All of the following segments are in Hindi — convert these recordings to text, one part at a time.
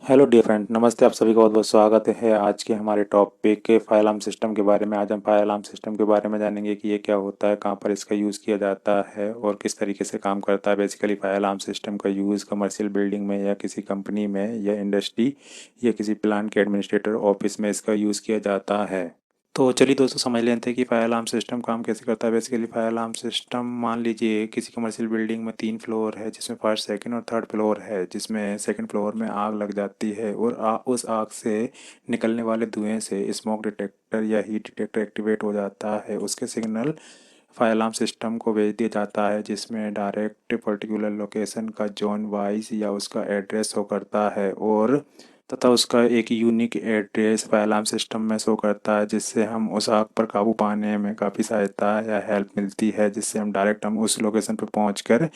हेलो डियर फ्रेंड, नमस्ते। आप सभी का बहुत बहुत स्वागत है आज के हमारे टॉपिक के फायर अलार्म सिस्टम के बारे में। आज हम फायर अलार्म सिस्टम के बारे में जानेंगे कि ये क्या होता है, कहाँ पर इसका यूज़ किया जाता है और किस तरीके से काम करता है। बेसिकली फायर अलार्म सिस्टम का यूज़ कमर्शियल बिल्डिंग में या किसी कंपनी में या इंडस्ट्री या किसी प्लांट के एडमिनिस्ट्रेटर ऑफिस में इसका यूज़ किया जाता है। तो चलिए दोस्तों, समझ लेते हैं कि फायर अलार्म सिस्टम काम कैसे करता है। बेसिकली फायर अलार्म सिस्टम, मान लीजिए किसी कमर्शियल बिल्डिंग में 3 फ्लोर है, जिसमें फर्स्ट, सेकंड और थर्ड फ्लोर है। जिसमें सेकंड फ्लोर में आग लग जाती है और उस आग से निकलने वाले धुएं से स्मोक डिटेक्टर या हीट डिटेक्टर एक्टिवेट हो जाता है। उसके सिग्नल फायर अलार्म सिस्टम को भेज दिया जाता है, जिसमें डायरेक्ट पर्टिकुलर लोकेशन का जोन वाइज या उसका एड्रेस शो करता है और तथा उसका एक unique address fire alarm system में शो करता है, जिससे हम उस आग पर काबू पाने में काफ़ी सहायता या हेल्प मिलती है। जिससे हम डायरेक्ट हम उस लोकेशन पर पहुँच कर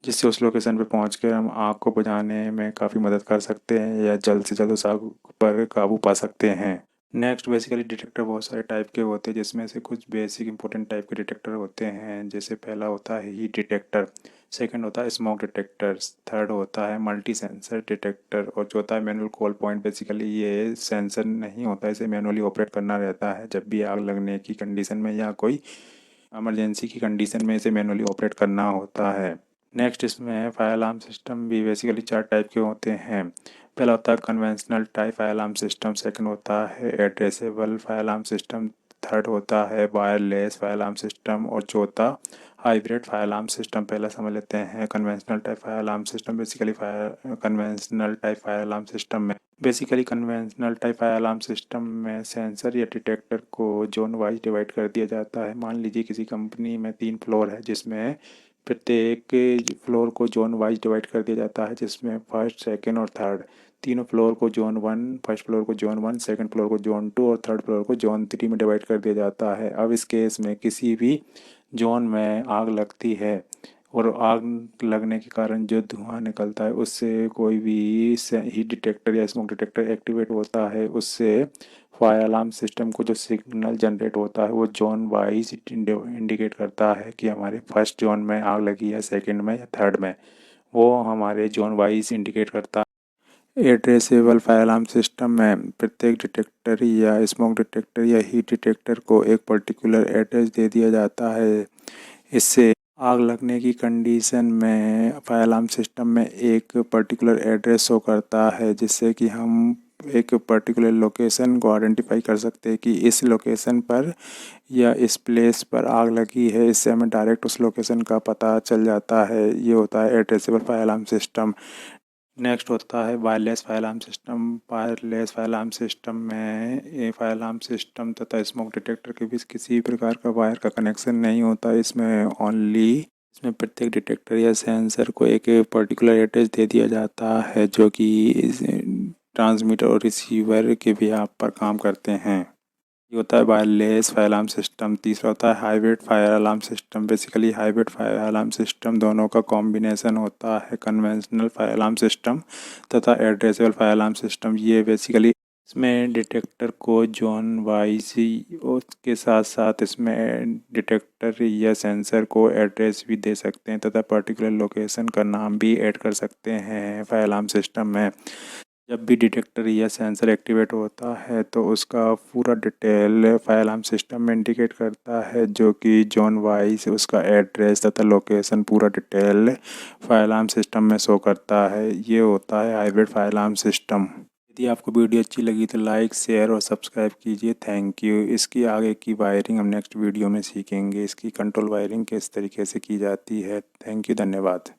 जिससे उस लोकेशन पे पहुँच कर हम आग को बुझाने में काफ़ी मदद कर सकते हैं या जल्द से जल्द उस आग पर काबू पा सकते हैं। नेक्स्ट, बेसिकली डिटेक्टर बहुत सारे टाइप के होते हैं, जिसमें से कुछ बेसिक इंपॉर्टेंट टाइप के डिटेक्टर होते हैं। जैसे पहला होता है हीट डिटेक्टर, सेकंड होता है स्मोक डिटेक्टर, थर्ड होता है मल्टी सेंसर डिटेक्टर और चौथा है मैनुअल कॉल पॉइंट। बेसिकली ये सेंसर नहीं होता, इसे मैनुअली ऑपरेट करना रहता है। जब भी आग लगने की कंडीशन में या कोई इमरजेंसी की कंडीशन में इसे मैनुअली ऑपरेट करना होता है। नेक्स्ट, इसमें फायर अलार्म सिस्टम भी बेसिकली 4 टाइप के होते हैं। पहला होता है conventional type fire alarm system, second होता है addressable fire alarm system, third होता है वायरलेस फायर अलार्म सिस्टम और चौथा हाइब्रिड फायर अलार्म सिस्टम। पहला समझ लेते हैं conventional type fire alarm system. Basically conventional type fire alarm system में सेंसर या डिटेक्टर को जोन वाइज डिवाइड कर दिया जाता है। मान लीजिए किसी कंपनी में 3 फ्लोर है, जिसमें प्रत्येक फ्लोर को जोन वाइज डिवाइड कर दिया जाता है, जिसमें फर्स्ट, सेकंड और थर्ड तीनों फ्लोर को जोन वन, फर्स्ट फ्लोर को जोन वन, सेकंड फ्लोर को जोन टू और थर्ड फ्लोर को जोन थ्री में डिवाइड कर दिया जाता है। अब इस केस में किसी भी जोन में आग लगती है और आग लगने के कारण जो धुआं निकलता है, उससे कोई भी हीट डिटेक्टर या स्मोक डिटेक्टर एक्टिवेट होता है। उससे फायर अलार्म सिस्टम को जो सिग्नल जनरेट होता है वो जोन वाइज इंडिकेट करता है कि हमारे फर्स्ट जोन में आग लगी है, सेकंड में या थर्ड में। वो हमारे जोन वाइज इंडिकेट करता है। एड्रेसेबल फायर अलार्म सिस्टम में प्रत्येक डिटेक्टर या स्मोक डिटेक्टर या हीट डिटेक्टर को एक पर्टिकुलर एड्रेस दे दिया जाता है। इससे आग लगने की कंडीशन में फायर अलार्म सिस्टम में एक पर्टिकुलर एड्रेस शो करता है, जिससे कि हम एक पर्टिकुलर लोकेशन को आइडेंटिफाई कर सकते हैं कि इस लोकेशन पर या इस प्लेस पर आग लगी है। इससे हमें डायरेक्ट उस लोकेशन का पता चल जाता है। ये होता है addressable fire alarm system. Next होता है wireless fire alarm system. Wireless fire alarm system में ये फायर अलार्म सिस्टम तथा स्मोक डिटेक्टर के बीच किसी भी प्रकार का वायर का कनेक्शन नहीं होता। इसमें प्रत्येक डिटेक्टर या सेंसर को एक पर्टिकुलर एड्रेस दे दिया जाता है, जो कि ट्रांसमीटर और रिसीवर के भी आप पर काम करते हैं। ये होता है वायरलेस फायर अलार्म सिस्टम। तीसरा होता है hybrid fire alarm system. Basically hybrid fire alarm system दोनों का कॉम्बिनेशन होता है कन्वेंशनल फायर अलार्म सिस्टम तथा एड्रेसेबल फायर अलार्म सिस्टम। ये बेसिकली इसमें डिटेक्टर को जोन वाइज के साथ साथ इसमें डिटेक्टर या सेंसर को एड्रेस भी दे सकते हैं तथा पर्टिकुलर लोकेशन का नाम भी ऐड कर सकते हैं फायर अलार्म सिस्टम में। जब भी डिटेक्टर या सेंसर एक्टिवेट होता है तो उसका पूरा डिटेल फायर अलार्म सिस्टम में इंडिकेट करता है, जो कि जोन वाइज उसका एड्रेस तथा लोकेशन पूरा डिटेल फायर अलार्म सिस्टम में शो करता है। ये होता है हाइब्रिड फायर अलार्म सिस्टम। यदि आपको वीडियो अच्छी लगी तो लाइक, शेयर और सब्सक्राइब कीजिए। Thank you. इसकी आगे की वायरिंग हम नेक्स्ट वीडियो में सीखेंगे। इसकी कंट्रोल वायरिंग किस तरीके से की जाती है। थैंक यू, धन्यवाद।